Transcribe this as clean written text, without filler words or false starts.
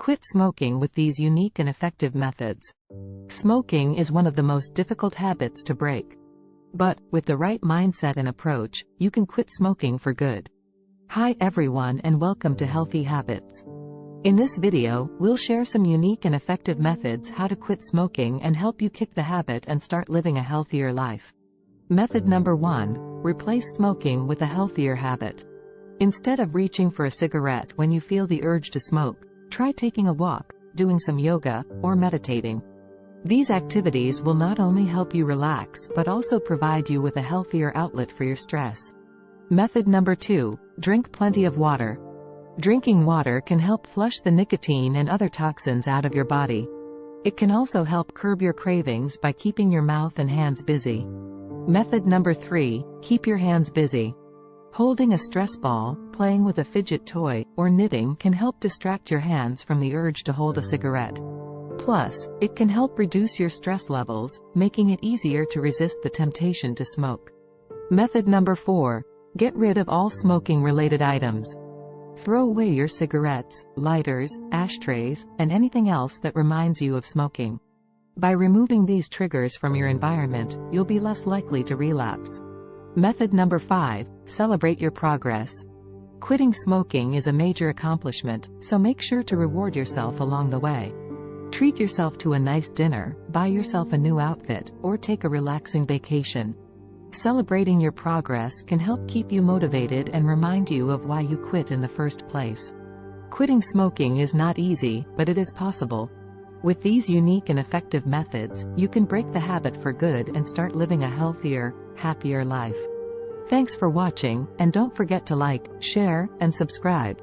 Quit smoking with these unique and effective methods. Smoking is one of the most difficult habits to break. But, with the right mindset and approach, you can quit smoking for good. Hi everyone and welcome to Healthy Habits. In this video, we'll share some unique and effective methods how to quit smoking and help you kick the habit and start living a healthier life. Method number 1. Replace smoking with a healthier habit. Instead of reaching for a cigarette when you feel the urge to smoke, try taking a walk, doing some yoga, or meditating. These activities will not only help you relax but also provide you with a healthier outlet for your stress. Method number 2. Drink plenty of water. Drinking water can help flush the nicotine and other toxins out of your body. It can also help curb your cravings by keeping your mouth and hands busy. Method number 3. Keep your hands busy. Holding a stress ball, playing with a fidget toy, or knitting can help distract your hands from the urge to hold a cigarette. Plus, it can help reduce your stress levels, making it easier to resist the temptation to smoke. Method number 4. Get rid of all smoking-related items. Throw away your cigarettes, lighters, ashtrays, and anything else that reminds you of smoking. By removing these triggers from your environment, you'll be less likely to relapse. Method number 5. Celebrate your progress. Quitting smoking is a major accomplishment, so make sure to reward yourself along the way. Treat yourself to a nice dinner, buy yourself a new outfit, or take a relaxing vacation. Celebrating your progress can help keep you motivated and remind you of why you quit in the first place. Quitting smoking is not easy, but it is possible. With these unique and effective methods, you can break the habit for good and start living a healthier, happier life. Thanks for watching, and don't forget to like, share, and subscribe.